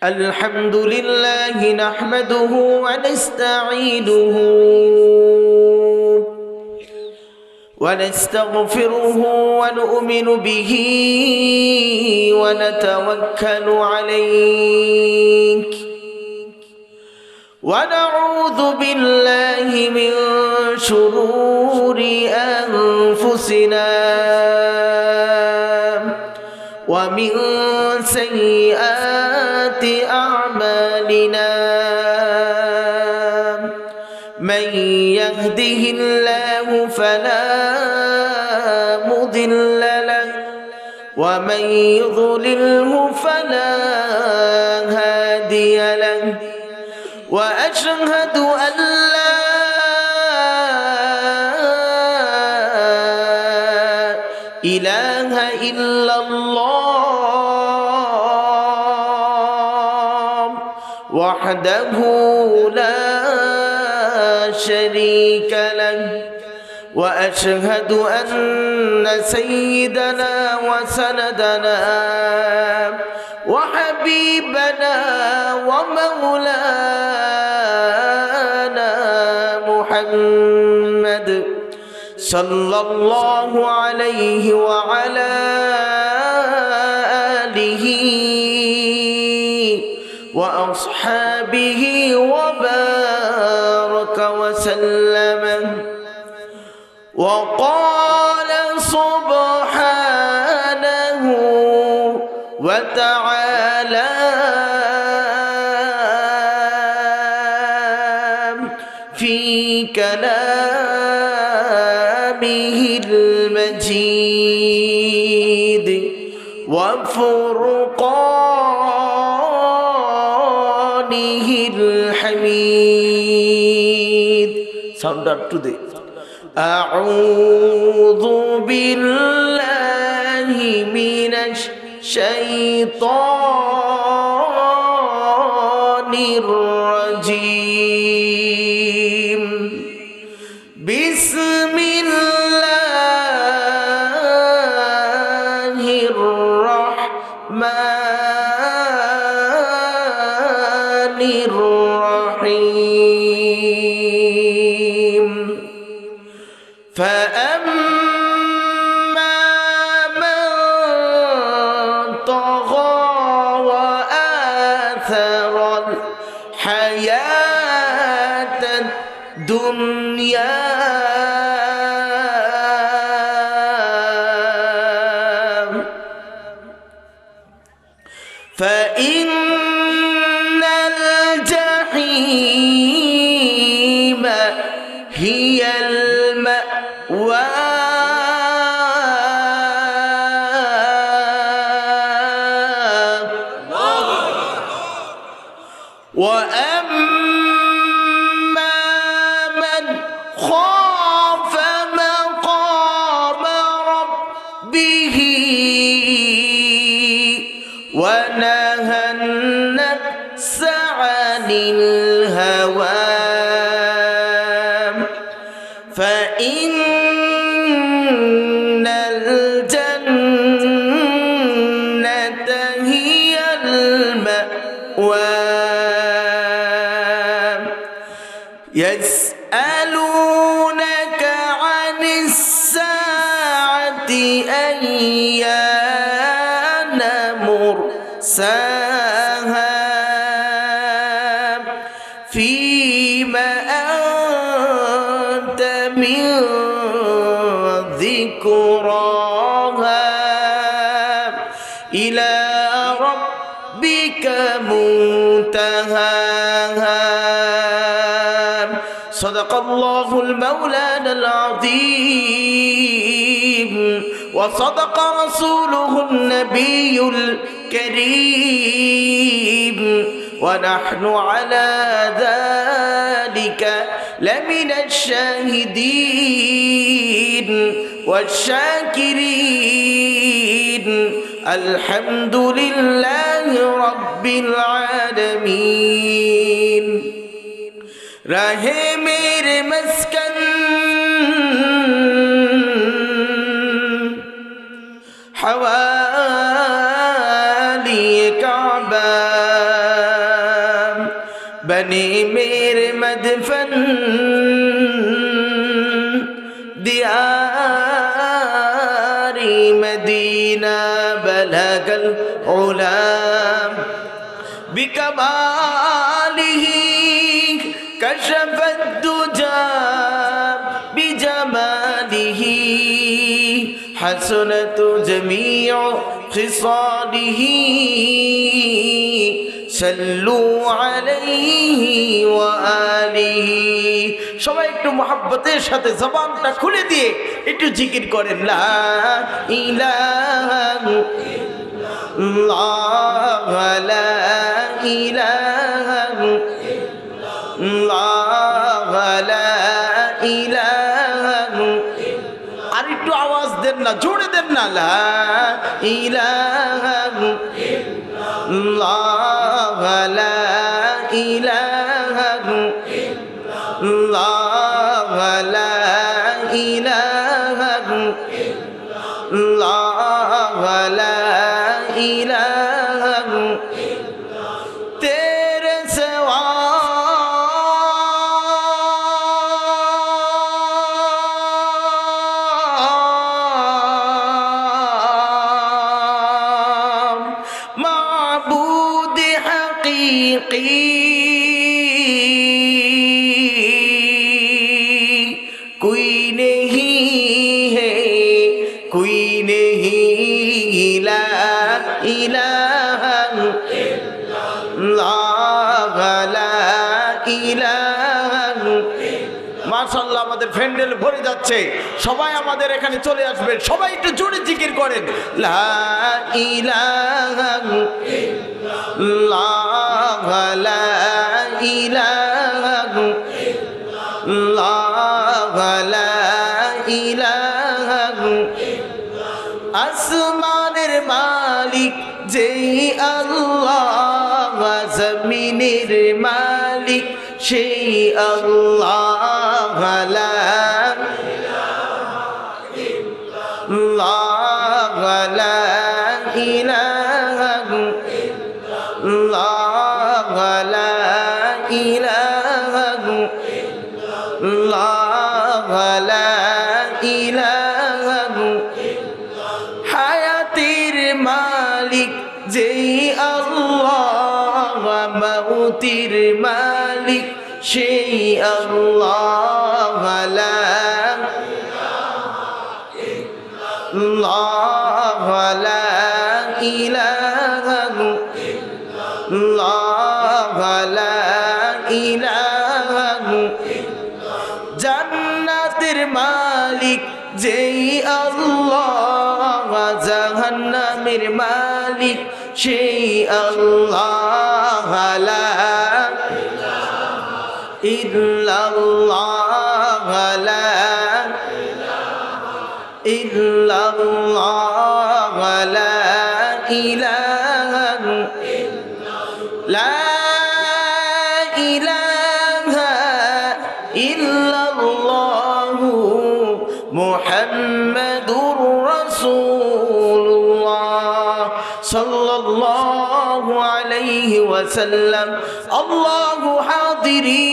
الحمد لله نحمده ونستعينه ونستغفره ونؤمن به ونتوكل عليه ونعوذ بالله من شرور أنفسنا ومن سيئات أعمالنا من يهده الله فلا مضل له ومن يضلله فلا هادي له وأشهد أن لا إله إلا الله وحده لا شريك له وأشهد أن سيدنا وسندنا وحبيبنا ومولانا محمد صلى الله عليه وعلى آله وأصحابه وبارك وسلم وقال سبحانه وتعالى في كلامه المجيد وفرقانه الحميد. Sound up to the أعوذ بالله من الشيطان الرجيم بسم الله الرحمن الرحيم فأما من طغى وآثر الحياة الدنيا فإن الجحيم هي المأوى وأما من خاف مقام ربه ونهى النفس عن الهوى فإن الجنة هي المأوى يسألونك عن الساعة أيان مرساها فيما أنت من ذكراها إلى ربك منتهاها. صدق الله المولانا العظيم وصدق رسوله النبي الكريم ونحن على ذلك لمن الشاهدين والشاكرين. الحمد لله رب العالمين. رہے میرے مسکن حوالی کعبہ बने मेरे मदफन दियारी Medina बलगल उलाम बिकमालिही कशफत दुजा बिजमालिही हसनत जमीउ खिसालिही सल्लू अलैहि व आलिहि। সবাই একটু মুহাব্বতের সাথে জবানটা খুলে দিয়ে একটু জিকির করেন লা ইলাহা ইল্লাল্লাহ লা ইলাহা ইল্লাল্লাহ লা ইলাহা। আর একটু আওয়াজ দেন না, জোরে দেন না, লা ইলাহা ইল্লাল্লাহ লা ইলাহা ইল্লাল্লাহ লা ইলাহা ইল্লাল্লাহ লা ইলাহা तेरे सिवा माबूद हकीकी कोई नहीं है, कोई नहीं, ला इलाहा इल्लल्लाह ला इलाहा। মাশাআল্লাহ, আমাদের প্যান্ডেল ভরে যাচ্ছে, সবাই আমাদের এখানে চলে আসবেন, সবাই একটু জোরে জিকির করেন লা ইলাহা ইল্লাল্লাহ লা ইলাহা ইল্লাল্লাহ লা ইলাহা। আসমানের মালিক যেই আল্লাহ, জমিনের মালিক সেই আল্লাহ, লা ইলাহা লা ইলাহা ইল্লাল্লাহ লা ইলাহা ইল্লাল্লাহ লা ইলাহা। হায়াতের মালিক যেই আল্লাহ, মউতের মালিক সেই আল্লাহ, লা ইলাহা লা ইলাহা ইল্লাল্লাহ লা ইলাহা। জান্নাতের মালিক যেই আল্লাহ, জাহান্নামের মালিক সেই আল্লাহ, লা ইল্লাল্লাহ লা ইল্লাল্লাহ লা ইলাহা লা ইলাহা ইল্লাল্লাহু মুহাম্মাদুর রাসূলুল্লাহ সাল্লাল্লাহু আলাইহি ওয়াসাল্লাম। আল্লাহু হাদিরি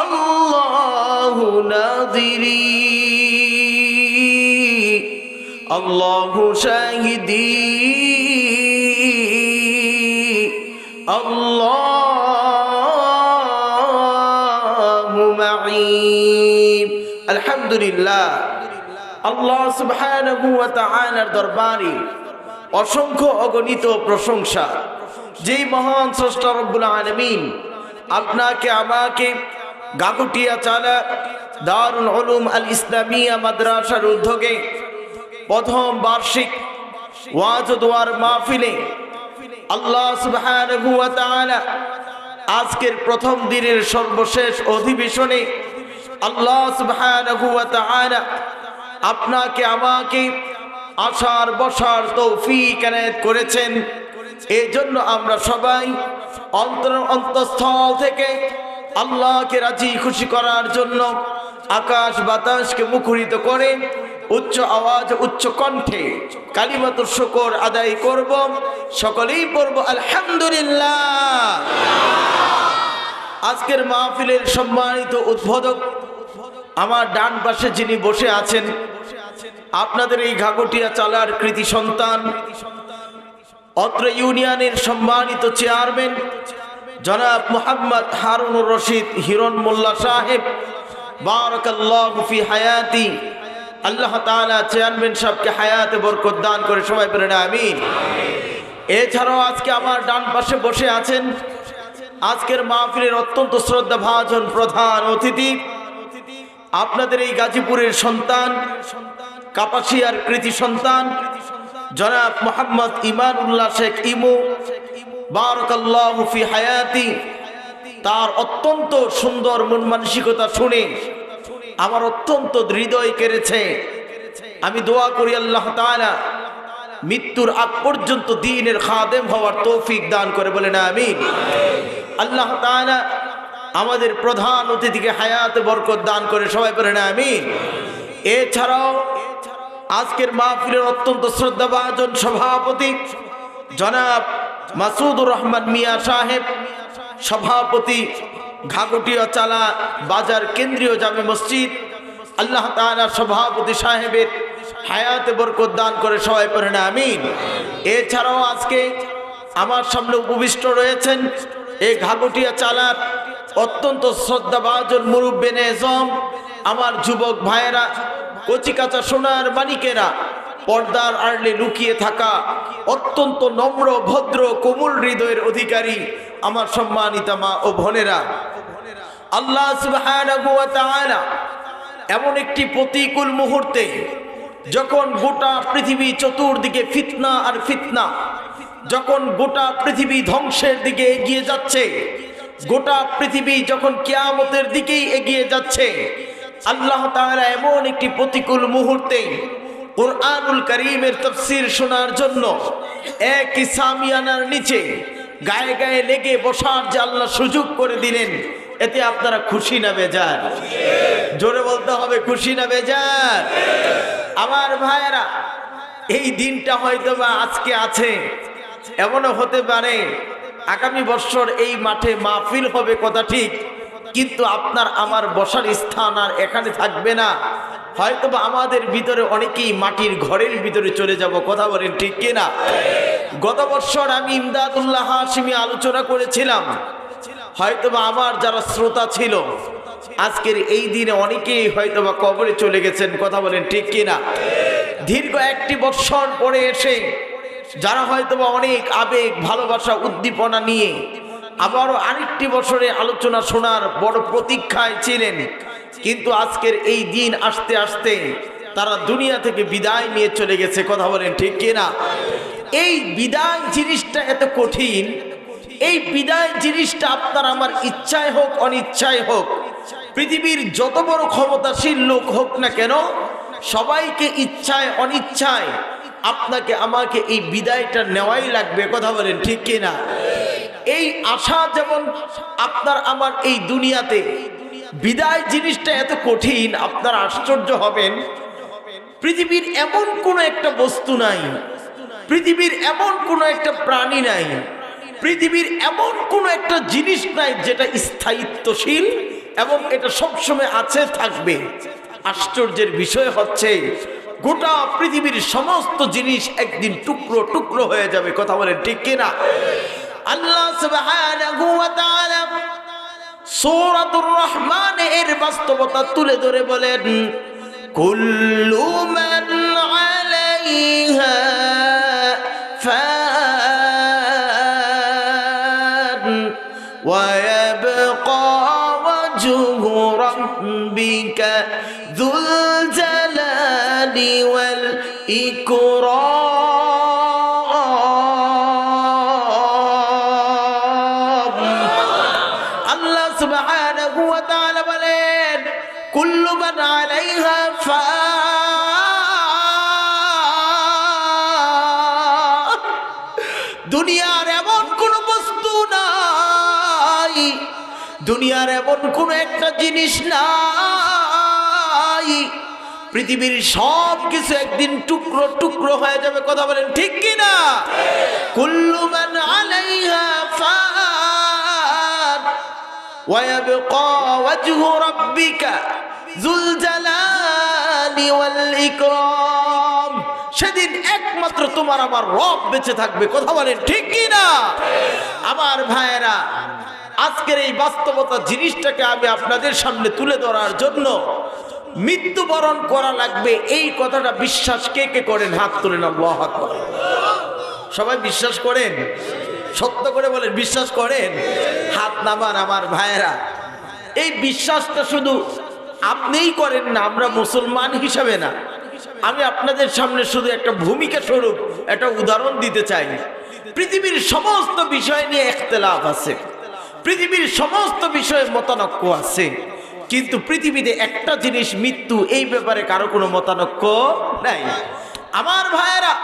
আল্লাহু নাদিরি আল্লাহু শাহিদি আল্লাহু মাঈ। আলহামদুলিল্লাহ, আল্লাহ সুবহানাহু ওয়া তাআলার দরবারে অসংখ্য অগণিত প্রশংসা। যেই মহান স্রষ্টা রব্বুল আলামিন আপনাকে আমাকে গাগুটিয়া চালা দারুল উলুম আল ইসলামিয়া মাদ্রাসার উদ্যোগে প্রথম বার্ষিক ওয়াজ ও দোয়ার মাহফিলে আল্লাহ সুবহানাহু ওয়া তাআলা আজকের প্রথম দিনের সর্বশেষ অধিবেশনে আল্লাহ সুবহানাহু ওয়া তাআলা আপনাকে আমাকে আসার বসার তৌফিক এনায়েত করেছেন। এই জন্য আমরা সবাই অন্তঃস্থল থেকে আল্লাহকে রাজি খুশি করার জন্য আকাশ বাতাসকে মুখরিত করে উচ্চ আওয়াজ উচ্চ কণ্ঠে কালিমাতুশ শুকর আদায় করব। সকলেই পড়ব আলহামদুলিল্লাহ। আজকের মাহফিলের সম্মানিত উদ্বোধক আমার ডান পাশে যিনি বসে আছেন, আপনাদের এই ঘাগটিয়া চালার কৃতি সন্তান, অত্র ইউনিয়নের সম্মানিত চেয়ারম্যান জনাব মোহাম্মদ হারুনুর রশিদ হিরণ মোল্লা সাহেব, বারাকাল্লাহু ফি হায়াতি। আল্লাহ তাআলা চেয়ারম্যান সাহেবকে হায়াতে বরকত দান করে, সবাই বলেন আমিন। এছাড়াও আজকে আমার ডান পাশে বসে আছেন আজকের মাহফিলের অত্যন্ত শ্রদ্ধাভাজন প্রধান অতিথি, আপনাদের এই গাজীপুরের সন্তান, কাপাসিয়ার কৃতি সন্তান জনাব মোহাম্মদ ইমানুল্লাহ শেখ ইমু, বারাকাল্লাহু ফি হায়াতি। তার অত্যন্ত সুন্দর মন মানসিকতা শুনে আমার অত্যন্ত হৃদয় কেড়েছে। আমি দোয়া করি আল্লাহ তাআলা মৃত্যুর আগ পর্যন্ত দ্বীনের খাদেম হওয়ার তৌফিক দান করে, বলেন আমিন। আল্লাহ তাআলা আমাদের প্রধান অতিথিকে হায়াতে বরকত দান করে, সবাই বলেন আমিন। এছাড়াও আজকের মাহফিলের অত্যন্ত শ্রদ্ধাভাজন সভাপতি জনাব মাসুদুর রহমান মিয়া সাহেব, সভাপতি ঘাগটিয়া চালা বাজার কেন্দ্রীয় জামে মসজিদ, আল্লাহ তাআলা সভাপতি সাহেবের হায়াতে বরকত দান করে, সবাই পড়েন আমিন। এছাড়াও আজকে আমার সামনে উপবিষ্ট রয়েছেন এই ঘাগটিয়া চালার অত্যন্ত শ্রদ্ধাভাজন মুরব্বিয়ে নেজম, আমার যুবক ভাইয়েরা, কচিকাচা সোনার মানিকেরা, পর্দার আড়ালে লুকিয়ে থাকা অত্যন্ত নম্র ভদ্র কোমল হৃদয়ের অধিকারী আমার সম্মানিতা মা ও বোনেরা, আল্লাহ সুবহানাহু ওয়া তাআলা এমন একটি প্রতিকূল মুহূর্তে যখন গোটা পৃথিবী চতুর্দিকে ফিতনা আর ফিতনা, যখন গোটা পৃথিবী ধ্বংসের দিকে এগিয়ে যাচ্ছে, গোটা পৃথিবী যখন কিয়ামতের দিকেই এগিয়ে যাচ্ছে, আল্লাহ তাআলা এমন একটি প্রতিকূল মুহূর্তে কুরআনুল কারীমের তাফসীর শোনার জন্য একই সামিয়ানার নিচে গায়ে গায়ে লেগে বসার যে আল্লাহ সুযোগ করে দিলেন, এতে আপনারা খুশি না বেজার? জোরে বলতে হবে, খুশি না বেজার? আমার ভাইয়েরা, এই দিনটা হয়তো বা আজকে আছে, এমনও হতে পারে আগামী বছর এই মাঠে মাহফিল হবে, কথা ঠিক, কিন্তু আপনার আমার বসার স্থান আর এখানে থাকবে না। হয়তোবা আমাদের ভিতরে অনেকেই মাটির ঘরের ভিতরে চলে যাব, কথা বলেন ঠিক কিনা? গত বছর আমি ইমদাদুল্লাহ হাশিমি আলোচনা করেছিলাম, হয়তোবা আমার যারা শ্রোতা ছিল আজকের এই দিনে অনেকেই হয়তোবা কবরে চলে গেছেন, কথা বলেন ঠিক কিনা? দীর্ঘ একটি বছর পরে এসে যারা হয়তোবা অনেক আবেগ ভালোবাসা উদ্দীপনা নিয়ে আবারও আরেকটি বছরে আলোচনা শোনার বড় প্রতীক্ষায় ছিলেন, কিন্তু আজকের এই দিন আসতে আসতে তারা দুনিয়া থেকে বিদায় নিয়ে চলে গেছে, কথা বলেন ঠিক কিনা? এই বিদায় জিনিসটা এত কঠিন, এই বিদায় জিনিসটা আপনার আমার ইচ্ছায় হোক অনিচ্ছায় হোক, পৃথিবীর যত বড় ক্ষমতাশীল লোক হোক না কেন, সবাইকে ইচ্ছায় অনিচ্ছায় আপনাকে আমাকে এই বিদায়টা নেওয়াই লাগবে, কথা বলেন ঠিক কিনা? এই আশা যেমন আপনার আমার এই দুনিয়াতে, বিদায় জিনিসটা এত কঠিন, আপনারা আশ্চর্য হবেন, পৃথিবীর এমন কোনো একটা বস্তু নাই, পৃথিবীর এমন কোনো একটা প্রাণী নাই, পৃথিবীর এমন কোনো একটা জিনিস নাই যেটা স্থায়িত্বশীল এবং এটা সবসময় আছে থাকবে। আশ্চর্যের বিষয় হচ্ছে গোটা পৃথিবীর সমস্ত জিনিস একদিন টুকরো টুকরো হয়ে যাবে, কথা বলেন ঠিক কিনা? আল্লাহ সুবহানাহু ওয়া তাআলা সূরাতুর রহমানে এর বাস্তবতা তুলে ধরে বলেন, কুল্লু মান আলাইহা ফান ওয়া ইয়াবকা ওয়াজহু রাব্বিকা যুল জালালি ওয়াল ইকরাম। সুবহানাহু ওয়া তাআলা বলেন, কুল্লু মান আলাইহা ফান, দুনিয়ার এমন কোন বস্তু নাই, দুনিয়ার এমন কোন একটা জিনিস নাই পৃথিবীর সব কিছু একদিন টুকরো টুকরো হয়ে যাবে, কথা বলেন ঠিক কি না? কুল্লু মান আলাইহা ফান ওয়া ইয়াবকা ওয়াজহু রাব্বিকা যুল জালালি ওয়াল ইকরাম। সেদিন একমাত্র তোমার আমার রব বেঁচে থাকবে, কথা বলেন ঠিক কি না? আমার ভাইয়েরা, আজকের এই বাস্তবতা জিনিসটাকে আমি আপনাদের সামনে তুলে ধরার জন্য মৃত্যুবরণ করা লাগবে এই কথাটা বিশ্বাস কে কে করেন? হাত তুলেন। আল্লাহু আকবার। সবাই বিশ্বাস করেন? সত্য করে বলেন বিশ্বাস করেন? হাত নামান আমার ভাইয়েরা। এই বিশ্বাসটা শুধু আপনিই করেন না, আমরা মুসলমান হিসাবে না, আমি আপনাদের সামনে শুধু একটা ভূমিকা স্বরূপ একটা উদাহরণ দিতে চাই। পৃথিবীর সমস্ত বিষয় নিয়ে ইখতিলাফ আছে, পৃথিবীর সমস্ত বিষয়ে মতানৈক্য আছে, কিন্তু পৃথিবীতে একটা জিনিস মৃত্যু, এই ব্যাপারে কারো কোনো মতানৈক্য নাই। আমার ভাইয়েরা,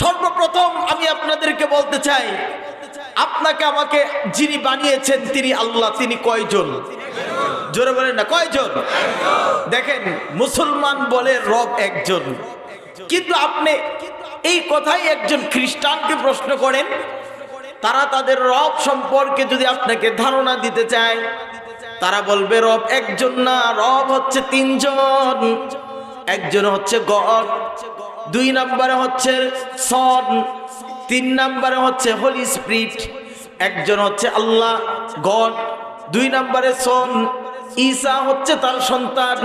সর্বপ্রথম আমি আপনাদেরকে বলতে চাই, আপনাকে আমাকে যিনি বানিয়েছেন তিনি আল্লাহ। তিনি কয়জন? জোরে বলেন না, কয়জন? দেখেন, মুসলমান বলে রব একজন, কিন্তু আপনি এই কথাই একজন খ্রিস্টানকে প্রশ্ন করেন, তারা তাদের রব সম্পর্কে যদি আপনাকে ধারণা দিতে চায়, তারা বলবে রব একজন না, রব হচ্ছে তিনজন। একজন হচ্ছে গড, 2 নম্বরে হচ্ছে সন, 3 নম্বরে হচ্ছে হোলি স্পিরিট। একজন হচ্ছে আল্লাহ গড, 2 নম্বরে সন, ঈসা হচ্ছে তার সন্তান,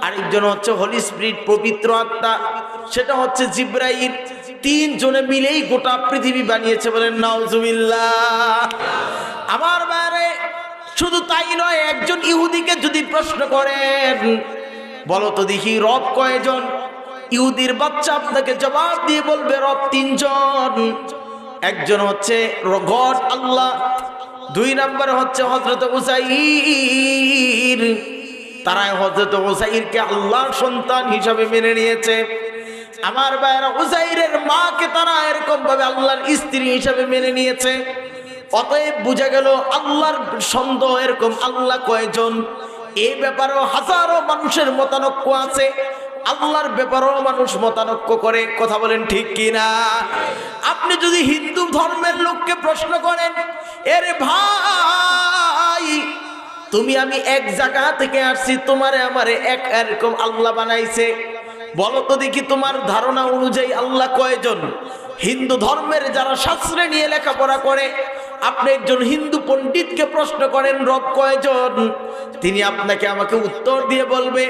আরেকজন হচ্ছে হোলি স্পিরিট পবিত্র আত্মা, সেটা হচ্ছে জিব্রাইল। 3 জনে মিলেই গোটা পৃথিবী বানিয়েছে, বলেন নাউজুবিল্লাহ। আমার বাইরে শুধু তাই নয়, একজন ইহুদিকে যদি প্রশ্ন করেন, বলো তো দেখি রব কয়জন, ইহুদির বাচ্চা আপনাকে জবাব দিয়ে বলবে রব 3 জন। একজন হচ্ছে গড আল্লাহ, 2 নম্বরে হচ্ছে হযরত উযাইর, তারা হযরত উযাইরকে আল্লাহর সন্তান হিসাবে মেনে নিয়েছে। আমার ভাইরা, উযাইরের মাকে তারা এরকম ভাবে আল্লাহর স্ত্রী হিসাবে মেনে নিয়েছে। অতএব বোঝা গেল আল্লাহর সন্দেহ এরকম আল্লাহ কয়জন, এই ব্যাপারেও হাজারো মানুষের মতানৈক্য আছে, আল্লাহর ব্যাপারেও মানুষ মতানৈক্য করে, কথা বলেন ঠিক কিনা? আপনি যদি হিন্দু ধর্মের লোককে প্রশ্ন করেন, এরে ভাই তুমি আমি এক জায়গা থেকে আসছি, তোমারে আমারে এক এরকম আল্লাহ বানাইছে, বলো তো দেখি তোমার ধারণা অনুযায়ী আল্লাহ কয়জন? হিন্দু ধর্মের যারা শাস্ত্রে নিয়ে লেখাপড়া করে, আপনি একজন হিন্দু পণ্ডিতকে প্রশ্ন করেন রব কয়জন, তিনি আপনাকে আমাকে উত্তর দিয়ে বলবে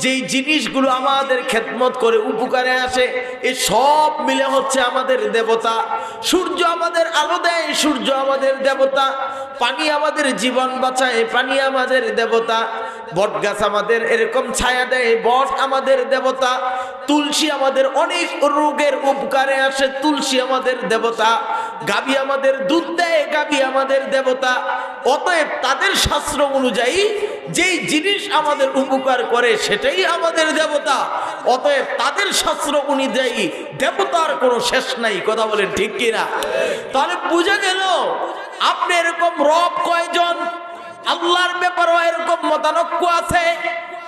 যেই জিনিসগুলো আমাদের খেদমত করে উপকারে আসে এ সব মিলে হচ্ছে আমাদের দেবতা। সূর্য আমাদের আলো দেয়, সূর্য আমাদের দেবতা। পানি আমাদের জীবন বাঁচায়, পানি আমাদের দেবতা। বট গাছ আমাদের এরকম ছায়া দেয়, বট আমাদের দেবতা। তুলসী আমাদের অনেক রোগের উপকারে আসে, তুলসী আমাদের দেবতা। গাভী আমাদের দুধ দেয়, গাভী আমাদের দেবতা। অতএব তাদের শাস্ত্র অনুযায়ী যেই জিনিস আমাদের উপকার করে সেটাই আমাদের দেবতা। অতএব তাদের শাস্ত্র অনুযায়ী দেবতার কোনো শেষ নাই, কথা বলেন ঠিক কিনা? তাহলে বুঝা গেল আপনি এরকম রব কয়জন, আল্লাহর ব্যাপারেও এরকম মতানৈক্য আছে।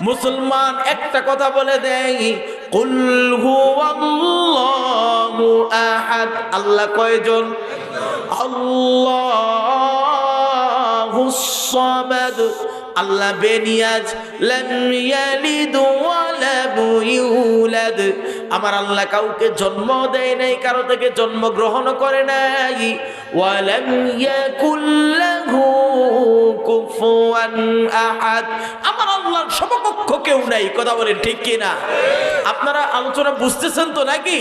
মুসলমান একটা কথা বলে দেয়, কুল হুয়াল্লাহু আহাদ, আল্লাহ কয়জন? আল্লাহুস সামাদ, আল্লাহ বেনিয়াজ, লাম ইয়ালিদ ওয়া লাম ইউলাদ, আমার আল্লাহ কাউকে জন্ম দেয় নাই, কারো থেকে জন্ম গ্রহণ করে নাই। ওয়া লাম ইয়াকুল লাহু কুফুয়ান আহাদ, আমার আল্লাহর সমকক্ষ কেউ নাই, কথা বলেন ঠিক কি না? আপনারা আলোচনা বুঝতেছেন তো নাকি?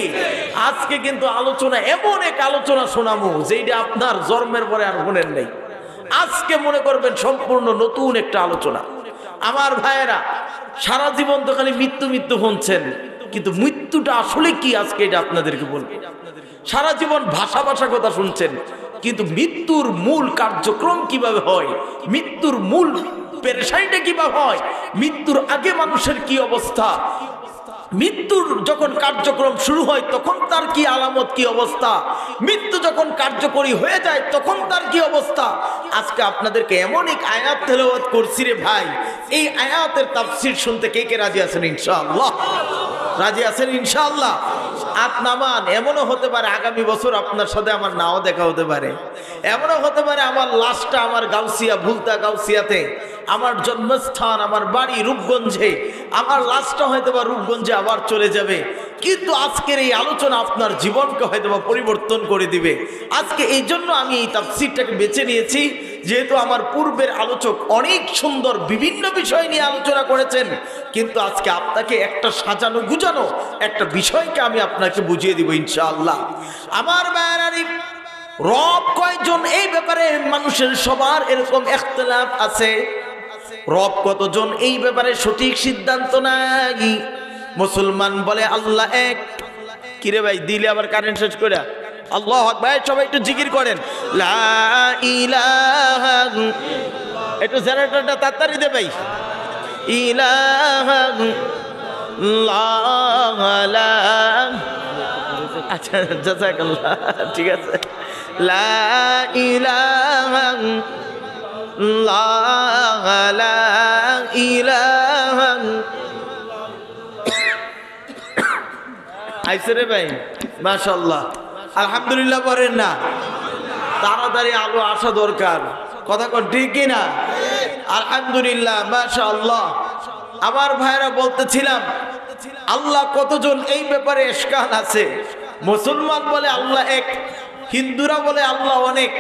আজকে কিন্তু আলোচনা এমন এক আলোচনা শোনাবো যেটা আপনার জন্মের পরে আর মনের নেই। আজকে মনে করবেন সম্পূর্ণ নতুন একটা আলোচনা। আমার ভাইয়েরা, সারা জীবন তো খালি মৃত্যু মৃত্যু শুনছেন, কিন্তু মৃত্যুটা আসলে কি আজকে এটা আপনাদেরকে বলবো। সারা জীবন ভাষা ভাষা কথা শুনছেন, কিন্তু মৃত্যুর মূল কার্যক্রম কিভাবে হয়, মৃত্যুর মূল পেরেশানিটা কিভাবে হয়, মৃত্যুর আগে মানুষের কি অবস্থা, মৃত্যুর যখন কার্যক্রম শুরু হয় তখন তার কি আলামত, কি অবস্থা, মৃত্যু যখন কার্যকরী হয়ে যায় তখন তার কি অবস্থা। আজকে আপনাদেরকে এমন এক আয়াত তেলাওয়াত করছি রে ভাই, এই আয়াতের তাফসীর শুনতে কে কে রাজি আছেন ইনশাআল্লাহ? রাজি আছেন ইনশাআল্লাহ? হাত নামান। এমনও হতে পারে আগামী বছর আপনার সাথে আমার নাও দেখা হতে পারে, এমনও হতে পারে আমার লাশটা আমার গাউসিয়া, ভুলতা গাউসিয়াতে, আমার জন্মস্থান, আমার বাড়ি রূপগঞ্জে, আমার লাশটা হয়তো বা রূপগঞ্জে আবার চলে যাবে। কিন্তু আজকের এই আলোচনা আপনার জীবনকে হয়তো বা পরিবর্তন করে দিবে। আজকে এই জন্য আমি এই তাফসীরটাকে বেছে নিয়েছি, যেহেতু আমার পূর্বের আলোচক অনেক সুন্দর বিভিন্ন বিষয় নিয়ে আলোচনা করেছেন, কিন্তু আজকে আপনাকে একটা সাজানো গুজানো একটা বিষয়কে আমি আপনাকে বুঝিয়ে দিব ইনশাআল্লাহ। আমার বায়ানারি রব কয়জন, এই ব্যাপারে মানুষের সবার এরকম ইখতিলাফ আছে। রব কতজন এই ব্যাপারে সঠিক সিদ্ধান্ত নাই। মুসলমান বলে আল্লাহ এক। কিরে ভাই, দিলে আবার কারেন্ট শেষ করে আল্লাহু আকবার, সবাই একটু জিকির করেন লা ইলাহা, একটু জেনারেটরটা তাড়াতাড়ি দে ভাই। ইলাহা ইল্লাল্লাহ, আচ্ছা জাযাকাল্লাহ, ঠিক আছে। লা ইলাহা ইল্লাল্লাহ, লা ইলাহা। আইছে রে ভাই, মাশাআল্লাহ, আলহামদুলিল্লাহ পড়েন না, তাড়াতাড়ি আলো আসা দরকার, কথা কোন ঠিক কি না? আলহামদুলিল্লাহ, মাশাআল্লাহ। আমার ভাইরা বলতেছিলাম আল্লাহ কতজন, এই ব্যাপারে ইশকাল আছে। মুসলমান বলে আল্লাহ এক, হিন্দুরা বলে আল্লাহ অনেক,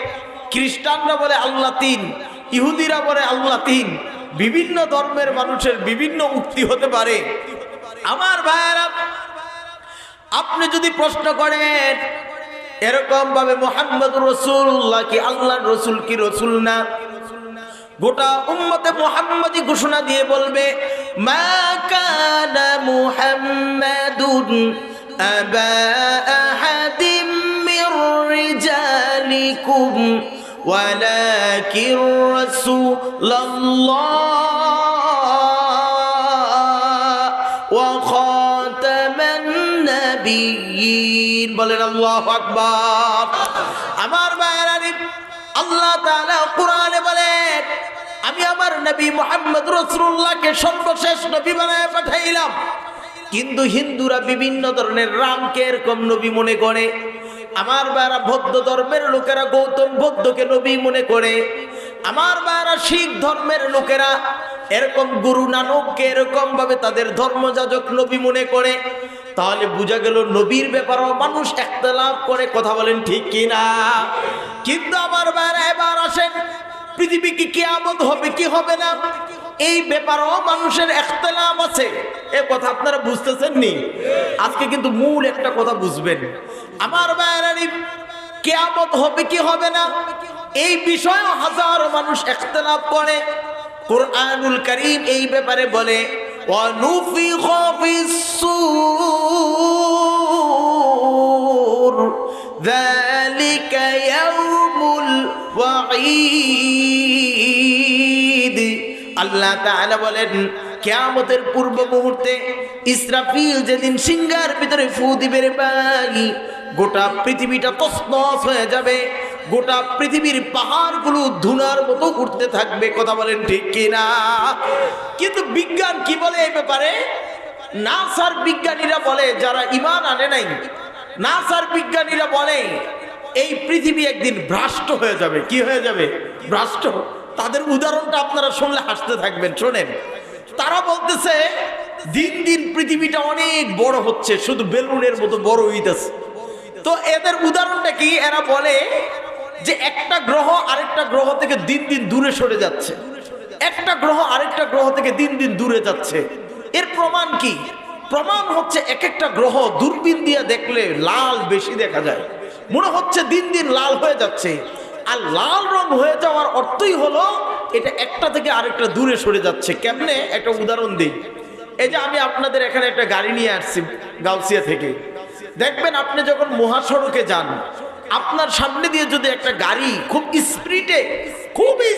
খ্রিস্টানরা বলে আল্লাহ তিন, ইহুদিরা বলে আল্লাহ তিন। বিভিন্ন ধর্মের মানুষের বিভিন্ন উক্তি হতে পারে। আমার ভাইরা, আপনি যদি প্রশ্ন করেন এরকম ভাবে মুহাম্মদুর রাসূলুল্লাহ কি আল্লাহর রাসূল কি রাসূল না, গোটা উম্মতে মুহাম্মাদি ঘোষণা দিয়ে বলবে মা কানা মুহাম্মাদুন আবা আহাদিম মির রিজালিকুম ওয়ালাকির রাসূলুল্লাহ ওয়া খাতামান নাবিয়্যিন। বলেন আল্লাহু আকবার। আমার ভাইরা, আল্লাহ তাআলা কোরআনে বলেন আমি আমার নবী মুহাম্মদ রাসূলুল্লাহকে সর্বশেষ নবী বানায় পাঠাইলাম। কিন্তু হিন্দুরা বিভিন্ন ধরনের রামকে এরকম নবী মনে করে। আমার ভাইরা, বৌদ্ধ ধর্মের লোকেরা গৌতম বুদ্ধকে নবী মনে করে। আমার ভাইরা, শিখ ধর্মের লোকেরা এরকম গুরু নানককে এরকম ভাবে তাদের ধর্মযাজক নবী মনে করে। তাহলে বোঝা গেল নবীর ব্যাপারেও মানুষ ইখতিলাফ করে, কথা বলেন ঠিক কি না? কিন্তু আমার ভাইরা, এবার আসেন, পৃথিবী কি কিয়ামত হবে কি হবে না, এই ব্যাপারেও মানুষের ইখতিলাফ আছে। এই কথা আপনারা বুঝতেছেন নি? আজকে কিন্তু মূল একটা কথা বুঝবেন। আমার ভাইরা, কিয়ামত হবে কি হবে না এই বিষয়েও হাজারো মানুষ ইখতিলাফ করে। কুরআনুল কারীম এই ব্যাপারে বলে ওয়ানুফিখা ফিস-সূর যালিকা ইয়াউমুল ওয়াঈদ। আল্লাহ তাআলা বলেন কিয়ামতের পূর্ব মুহূর্তে ইসরাফিল যেদিন সিংহার ভিতরে ফু দিবে রে ভাই, গোটা পৃথিবীটা তছনছ হয়ে যাবে, গোটা পৃথিবীর পাহাড়গুলো ধুলার মতো উঠতে থাকবে, কথা বলেন ঠিক কিনা? কিন্তু বিজ্ঞান কি বলে এই ব্যাপারে? নাসার বিজ্ঞানীরা বলে, যারা ঈমান আনে নাই, নাসার বিজ্ঞানীরা বলে এই পৃথিবী একদিন ভ্রষ্ট হয়ে যাবে। কি হয়ে যাবে? ভ্রষ্ট। তাদের উদাহরণটা আপনারা শুনলে হাসতে থাকবেন, শোনেন। তারা বলতেছে দিন দিন পৃথিবীটা অনেক বড় হচ্ছে, শুধু বেলুনের মতো বড় হইতেছে। তো এদের উদাহরণটা কি? এরা বলে যে একটা গ্রহ আরেকটা গ্রহ থেকে দিন দিন দূরে সরে যাচ্ছে, একটা গ্রহ আরেকটা গ্রহ থেকে দিন দিন দূরে যাচ্ছে। এর প্রমাণ কি? প্রমাণ হচ্ছে এক একটা গ্রহ দূরবীন দিয়ে দেখলে লাল বেশি দেখা যায়, মনে হচ্ছে দিন দিন লাল হয়ে যাচ্ছে। আর লাল রং হয়ে যাওয়ার অর্থই হলো এটা একটা থেকে আরেকটা দূরে সরে যাচ্ছে। কেমনে? একটা উদাহরণ দিই। এই যে আমি আপনাদের এখানে একটা গাড়ি নিয়ে আসছি গাউসিয়া থেকে, দেখবেন আপনি যখন মহাসড়কে যান, আপনার সামনে দিয়ে যদি একটা গাড়ি খুব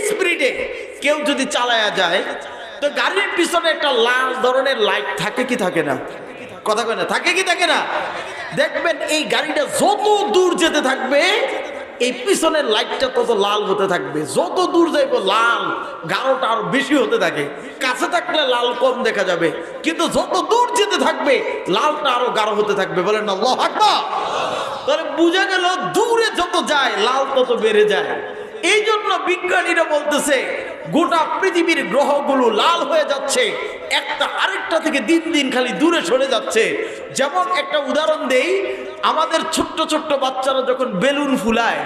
স্পিডে কেউ যদি চালায়া যায়, তো গাড়ির পিছনে একটা লাল ধরনের লাইট থাকে কি থাকে না? কথা কয় না, থাকে কি থাকে না? দেখবেন এই গাড়িটা যত দূর যেতে থাকবে এই পিছনের লাইটটা তত লাল হতে থাকবে, যত দূর যাইব লাল গাঢ়টা আরো বেশি হতে থাকে। কাছে থাকলে লাল কম দেখা যাবে, কিন্তু যত দূর যেতে থাকবে লালটা আরো গাঢ় হতে থাকবে। বলেন না আল্লাহু আকবার। তাহলে বুঝা গেল দূরে যত যায় লাল তত বেড়ে যায়। এই জন্য বিজ্ঞানীরা বলতেছে গোটা পৃথিবীর গ্রহগুলো লাল হয়ে যাচ্ছে, একটা আরেকটা থেকে দিন দিন খালি দূরে সরে যাচ্ছে। যেমন একটা উদাহরণ দেই, আমাদের ছোট্ট ছোট্ট বাচ্চারা যখন বেলুন ফুলায়,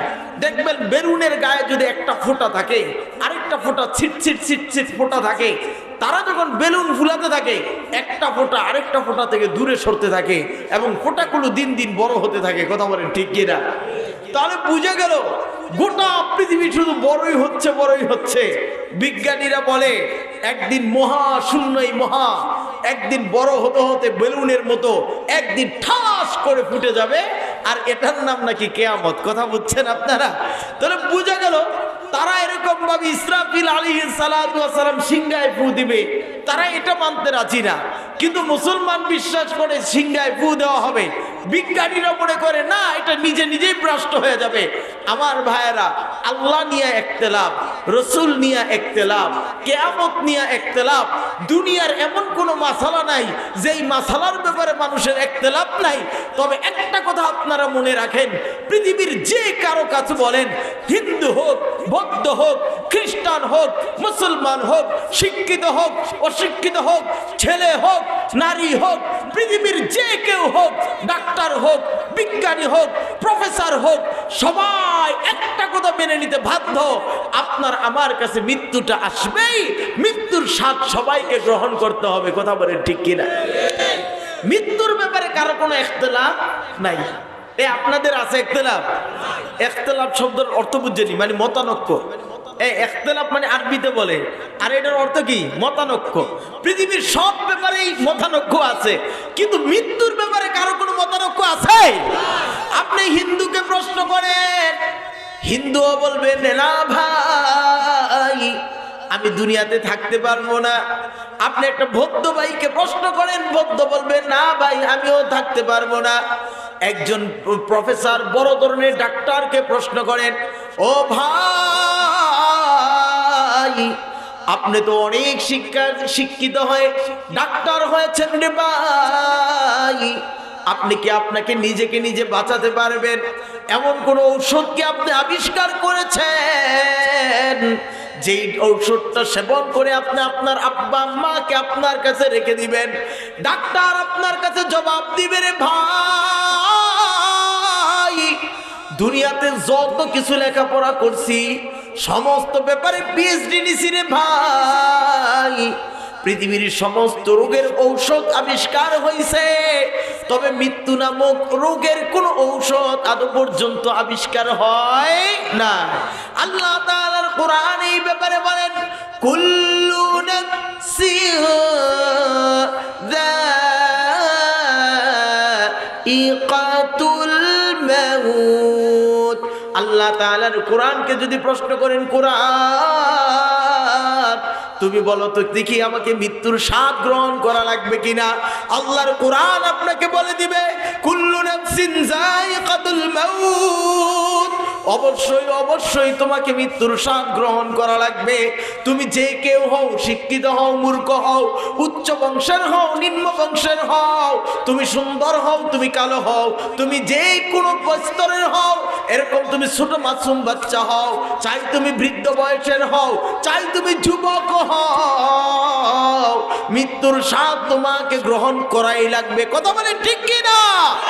দেখবেন বেলুনের গায়ে যদি একটা ফোঁটা থাকে, আরেকটা ফোঁটা ছিট ছিট ছিট ছিট ফোঁটা থাকে, তারা যখন বেলুন ফুলাতে থাকে একটা ফোঁটা আরেকটা ফোঁটা থেকে দূরে সরতে থাকে এবং ফোঁটাগুলো দিন দিন বড় হতে থাকে। কথা বলেন ঠিক কিনা? তাহলে বুঝে গেল গোটা পৃথিবী শুধু বড়ই হচ্ছে বড়ই হচ্ছে। বিজ্ঞানীরা বলে একদিন মহাশূন্যই মহা, একদিন বড় হতে হতে বেলুনের মতো একদিন ঠাস করে ফুটে যাবে, আর এটার নাম নাকি কিয়ামত। কথা বুঝছেন আপনারা? তাহলে বুঝা গেল তারা এরকম ভাবে ইসরাফিল আলাইহিস সালাতু ওয়াস সালাম সিংহায় ফু দিবে, তারা এটা মানতে রাজি না। কিন্তু মুসলমান বিশ্বাস করে সিংহায় ফু দেওয়া হবে। বিজ্ঞানীরা মনে করে না, এটা নিজে নিজেই ভ্রষ্ট হয়ে যাবে। আমার ভাইয়েরা, আল্লাহ নিয়ে ইখতিলাফ, রসুল নিয়ে ইখতিলাফ, কিয়ামত নিয়ে ইখতিলাফ, দুনিয়ার এমন কোনো মাসালা নাই যেই মাসালার ব্যাপারে মানুষের ইখতিলাফ নাই। তবে একটা কথা আপনারা মনে রাখেন, পৃথিবীর যে কারো কাছে বলেন, হিন্দু হোক, বৌদ্ধ হোক, খ্রিস্টান হোক, মুসলমান হোক, শিক্ষিত হোক, অশিক্ষিত হোক, ছেলে হোক, নারী হোক, পৃথিবীর যে কেউ হোক, ডাক্তার হোক, বিজ্ঞানী হোক, প্রফেসর হোক, সবাই একটা কথা মেনে নিতে বাধ্য, আপনার আমার কাছে মৃত্যুটা আসবেই, মৃত্যুর স্বাদ সবাইকে গ্রহণ করতে হবে। কথা বলেন ঠিক কিনা? মৃত্যুর ব্যাপারে কারো কোনো ইখতিলাফ নাই। আপনাদের আছে ইখতিলাফ? ইখতিলাফ শব্দের অর্থ বুঝছেনি, মানে মতানৈক্য। ইখতিলাফ মানে আরবিতে বলে, আর এটার অর্থ কি? মতানৈক্য। পৃথিবীর সব ব্যাপারেই মতানৈক্য আছে, কিন্তু মৃত্যুর ব্যাপারে কারো কোনো মতানৈক্য আছে? আপনি হিন্দুকে প্রশ্ন করেন, হিন্দুও বলবে না ভাই আমি দুনিয়াতে থাকতে পারবো না। আপনি একটা বৌদ্ধ ভাইকে প্রশ্ন করেন, বৌদ্ধ বলবে না ভাই আমিও থাকতে পারবো না। একজন প্রফেসর বড় ধরনের ডাক্তারকে প্রশ্ন করেন, ও ভাই আপনি তো অনেক শিক্ষিত হয়ে ডাক্তার হয়েছেন রে ভাই, আপনি কি আপনাকে নিজেকে নিজে বাঁচাতে পারবেন? এমন কোন ঔষধ কি আপনি আবিষ্কার করেছেন যেই ঔষধটা সেবন করে আপনি আপনার আব্বা আম্মাকে আপনার কাছে রেখে দিবেন? ডাক্তার আপনার কাছে জবাব দিবে, রে ভাই দুনিয়াতে যত কিছু লেখাপড়া করছি সমস্ত ব্যাপারে পিএইচডি নিছি রে ভাই, পৃথিবীর সমস্ত রোগের ঔষধ আবিষ্কার হয়েছে, তবে মৃত্যু নামক রোগের কোন ঔষধ আদৌ পর্যন্ত আবিষ্কার হয় না। আল্লাহ তাআলার কোরআন এই ব্যাপারে বলেন, কুল্লু নাফসিন যায়িকাতুল মাউত। আল্লাহ তাআলার কোরআনকে যদি প্রশ্ন করেন, কোরআন তুমি বলো তো দেখি আমাকে মৃত্যুর স্বাদ গ্রহণ করা লাগবে কিনা? আল্লাহর কোরআন আপনাকে বলে দিবে, কুল্লু নাফসিন যায়িকাতুল মাউত, অবশ্যই অবশ্যই তোমাকে মৃত্যুর স্বাদ গ্রহণ করা লাগবে। তুমি যে কেউ হও, শিক্ষিত হও, মূর্খ হও, উচ্চ বংশের হও, নিম্ন বংশের হও, তুমি সুন্দর হও, তুমি কালো হও, তুমি যে কোনো স্তরের হও, এরকম তুমি ছোট মাসুম বাচ্চা হও, চাই তুমি বৃদ্ধ বয়সের হও, চাই তুমি যুবক হও, মৃত্যুর স্বাদ তোমাকে গ্রহণ করাই লাগবে। কথা বলে ঠিক কিনা?